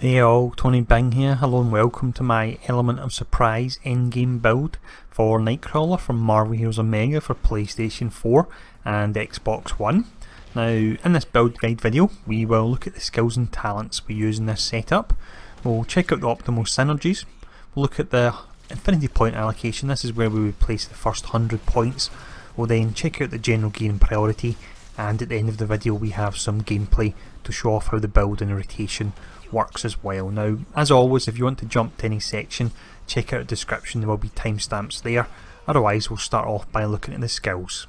Hey all, Tony Bing here. Hello and welcome to my Element of Surprise endgame build for Nightcrawler from Marvel Heroes Omega for PlayStation 4 and Xbox One. Now, in this build guide video, we will look at the skills and talents we use in this setup. We'll check out the optimal synergies. We'll look at the infinity point allocation. This is where we would place the first 100 points. We'll then check out the general game priority, and at the end of the video we have some gameplay to show off how the build and the rotation works as well. Now, as always, if you want to jump to any section, check out the description, there will be timestamps there. Otherwise, we'll start off by looking at the skills.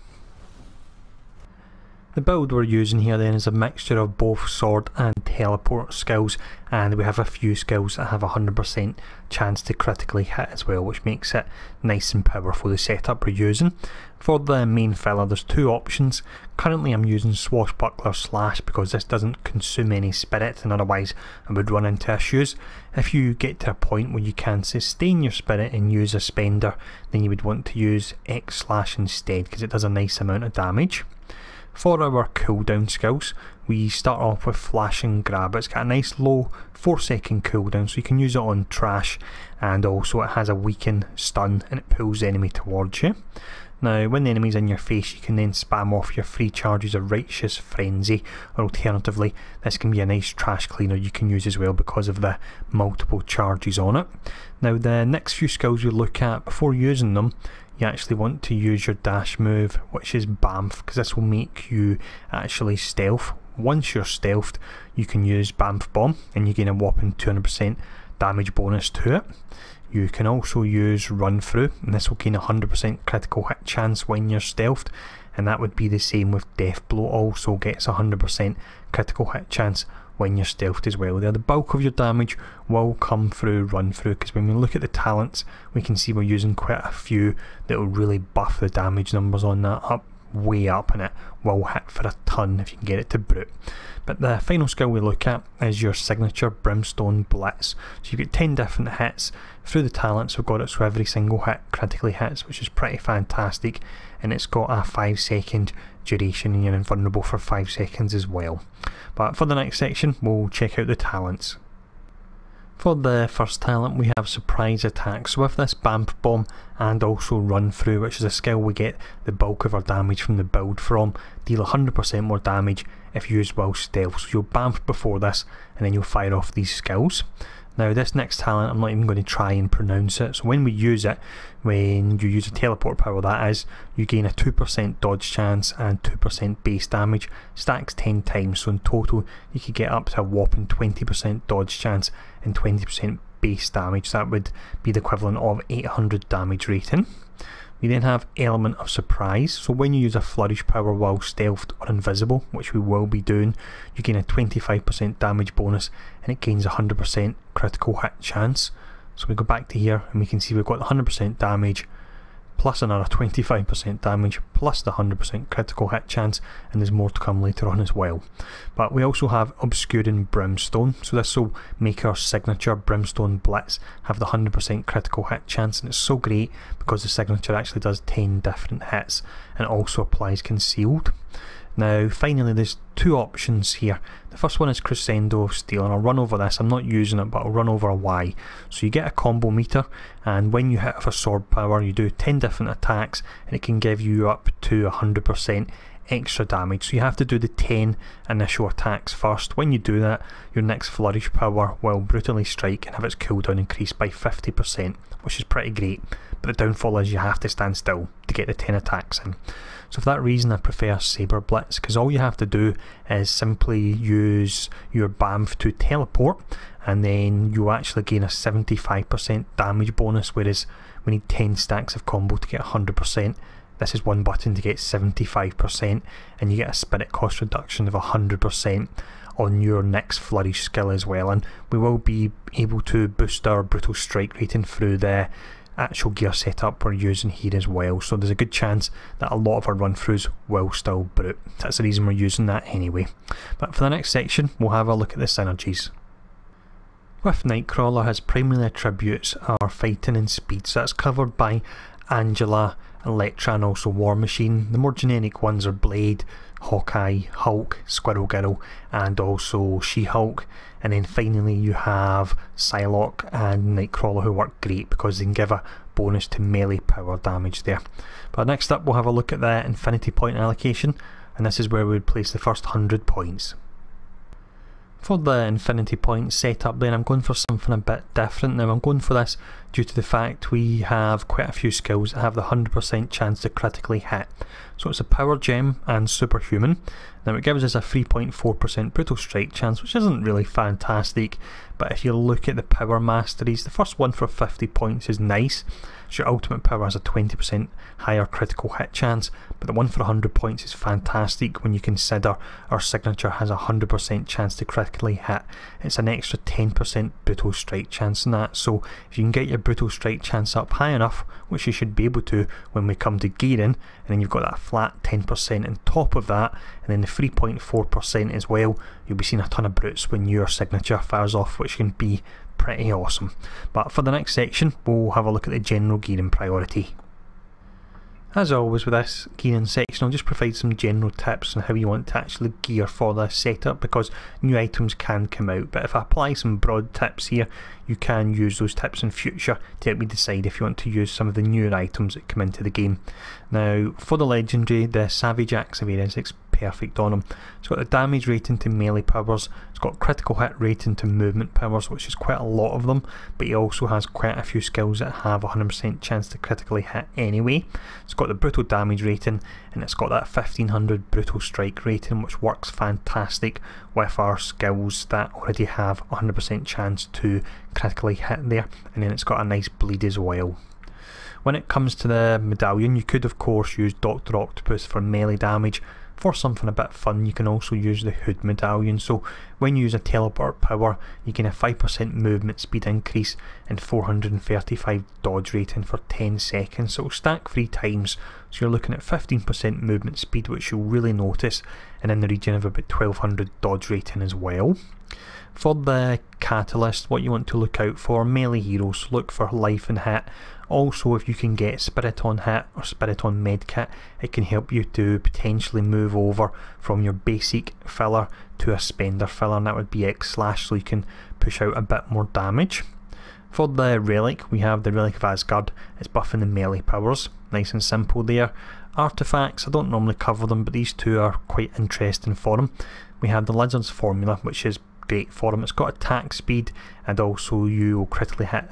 The build we're using here then is a mixture of both sword and teleport skills, and we have a few skills that have a 100% chance to critically hit as well, which makes it nice and powerful, the setup we're using. For the main filler there's two options. Currently I'm using Swashbuckler Slash because this doesn't consume any spirit and otherwise I would run into issues. If you get to a point where you can sustain your spirit and use a spender, then you would want to use X Slash instead because it does a nice amount of damage. For our cooldown skills, we start off with Flash and Grab. It's got a nice low 4-second cooldown, so you can use it on trash, and also it has a weaken stun and it pulls the enemy towards you. Now, when the enemy's in your face, you can then spam off your free charges of Righteous Frenzy, or alternatively, this can be a nice trash cleaner you can use as well because of the multiple charges on it. Now, the next few skills we look at, before using them, you actually want to use your dash move, which is Bamf, because this will make you actually stealth. Once you're stealthed, you can use Bamf Bomb and you gain a whopping 200% damage bonus to it. You can also use Run Through, and this will gain a 100% critical hit chance when you're stealthed, and that would be the same with Death Blow, also gets a 100% critical hit chance when you're stealthed as well. There, the bulk of your damage will come through Run Through, because when we look at the talents we can see we're using quite a few that will really buff the damage numbers on that up, way up, and it will hit for a ton if you can get it to brute. But the final skill we look at is your signature Brimstone Blitz. So you've got 10 different hits. Through the talents we've got it so every single hit critically hits, which is pretty fantastic, and it's got a 5-second duration and you're invulnerable for 5 seconds as well. But for the next section we'll check out the talents. For the first talent we have Surprise Attack. So with this Bamf Bomb and also Run Through, which is a skill we get the bulk of our damage from the build from, deal 100% more damage if used while stealth. So you'll Bamf before this and then you'll fire off these skills. Now this next talent I'm not even going to try and pronounce it, so when we use it, when you use a teleport power that is, you gain a 2% dodge chance and 2% base damage, stacks 10 times, so in total you could get up to a whopping 20% dodge chance and 20% base damage. So that would be the equivalent of 800 damage rating. We then have Element of Surprise, so when you use a flourish power while stealthed or invisible, which we will be doing, you gain a 25% damage bonus and it gains a 100% critical hit chance. So we go back to here and we can see we've got 100% damage plus another 25% damage plus the 100% critical hit chance, and there's more to come later on as well. But we also have Obscuring Brimstone, so this will make our signature Brimstone Blitz have the 100% critical hit chance, and it's so great because the signature actually does 10 different hits and also applies Concealed. Now finally there's two options here. The first one is Crescendo of Steel, and I'll run over this, I'm not using it but I'll run over why. So you get a combo meter, and when you hit with a sword power you do 10 different attacks and it can give you up to 100% extra damage. So you have to do the 10 initial attacks first. When you do that, your next flourish power will brutally strike and have its cooldown increased by 50%, which is pretty great, but the downfall is you have to stand still to get the 10 attacks in. So for that reason I prefer Saber Blitz, because all you have to do is simply use your Bamf to teleport and then you actually gain a 75% damage bonus, whereas we need 10 stacks of combo to get 100%. This is one button to get 75%, and you get a spirit cost reduction of 100% on your next flourish skill as well. And we will be able to boost our brutal strike rating through the actual gear setup we're using here as well, so there's a good chance that a lot of our run throughs will still brute. That's the reason we're using that anyway. But for the next section we'll have a look at the synergies. With Nightcrawler, his primary attributes are fighting and speed, so that's covered by Angela, Elektra and also War Machine. The more generic ones are Blade, Hawkeye, Hulk, Squirrel Girl, and also She-Hulk. And then finally you have Psylocke and Nightcrawler, who work great because they can give a bonus to melee power damage there. But next up we'll have a look at the Infinity Point allocation, and this is where we would place the first 100 points. For the Infinity Point setup then, I'm going for something a bit different. Now I'm going for this due to the fact we have quite a few skills that have the 100% chance to critically hit. So it's a Power Gem and Superhuman. Now it gives us a 3.4% Brutal Strike chance, which isn't really fantastic, but if you look at the Power Masteries, the first one for 50 points is nice. So your ultimate power has a 20% higher critical hit chance, but the one for 100 points is fantastic when you consider our signature has a 100% chance to critically hit. It's an extra 10% Brutal Strike chance in that, so if you can get your Brutal Strike chance up high enough, which you should be able to when we come to gearing, and then you've got that flat 10% on top of that, and then the 3.4% as well, you'll be seeing a ton of brutes when your signature fires off, which can be pretty awesome. But for the next section we'll have a look at the general gearing priority. As always with this gearing section, I'll just provide some general tips on how you want to actually gear for this setup, because new items can come out, but if I apply some broad tips here, you can use those tips in future to help you decide if you want to use some of the newer items that come into the game. Now for the legendary, the Savage Axe of Ares is perfect on him. It's got the damage rating to melee powers, it's got critical hit rating to movement powers, which is quite a lot of them, but he also has quite a few skills that have a 100% chance to critically hit anyway. It's got the brutal damage rating, and it's got that 1500 brutal strike rating, which works fantastic with our skills that already have 100% chance to critically hit there, and then it's got a nice bleed as well. When it comes to the medallion, you could of course use Dr. Octopus for melee damage. For something a bit fun, you can also use the Hood medallion. So when you use a teleport power, you gain a 5% movement speed increase and 435 dodge rating for 10 seconds. So it'll stack 3 times, so you're looking at 15% movement speed, which you'll really notice, and in the region of about 1200 dodge rating as well. For the catalyst, what you want to look out for, melee heroes, look for life and hit. Also, if you can get Spirit on Hit or Spirit on Medkit, it can help you to potentially move over from your basic filler to a spender filler, and that would be X/, so you can push out a bit more damage. For the relic, we have the Relic of Asgard. It's buffing the melee powers, nice and simple there. Artifacts, I don't normally cover them, but these two are quite interesting for them. We have the Lizard's Formula, which is great for them. It's got attack speed, and also you will critically hit,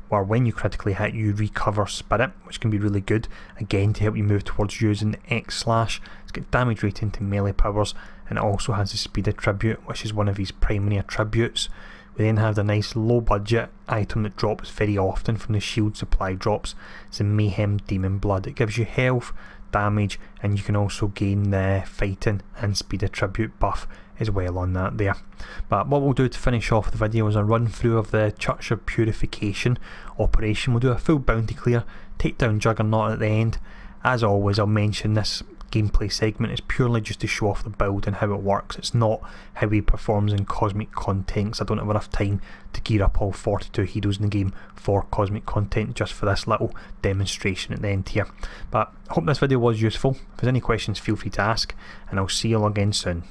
or when you critically hit, you recover Spirit, which can be really good, again to help you move towards using the X/. It's got damage rating to melee powers, and it also has the speed attribute, which is one of his primary attributes. We then have the nice low budget item that drops very often from the shield supply drops. It's the Mayhem Demon Blood. It gives you health, damage, and you can also gain the fighting and speed attribute buff as well on that there. But what we'll do to finish off the video is a run through of the Church of Purification operation. We'll do a full bounty clear, take down Juggernaut at the end. As always, I'll mention this gameplay segment is purely just to show off the build and how it works. It's not how he performs in cosmic content, because I don't have enough time to gear up all 42 heroes in the game for cosmic content, just for this little demonstration at the end here. But I hope this video was useful. If there's any questions, feel free to ask, and I'll see you all again soon.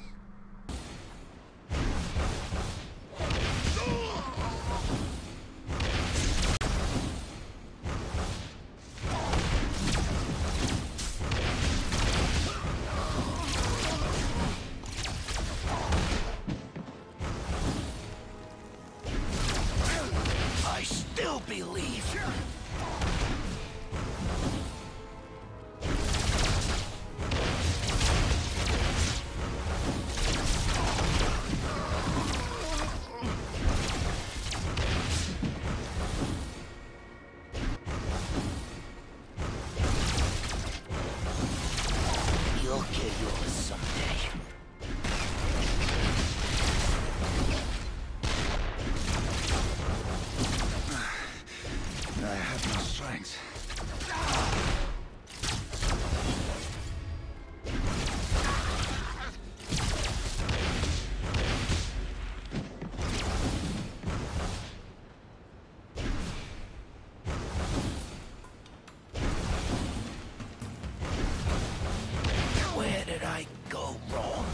Where did I go wrong?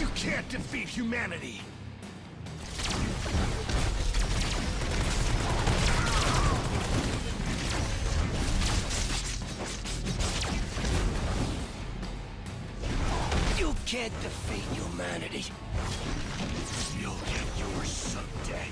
You can't defeat humanity! You can't defeat humanity. You'll get yours someday.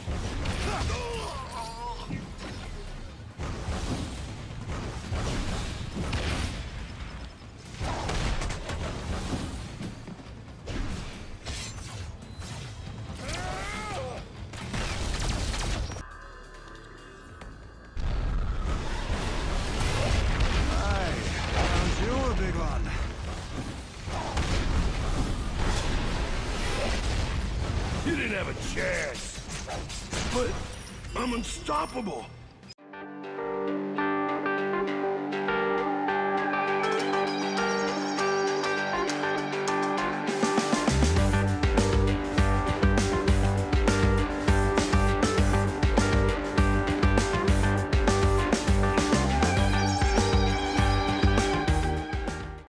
You're a big one. You didn't have a chance. But I'm unstoppable.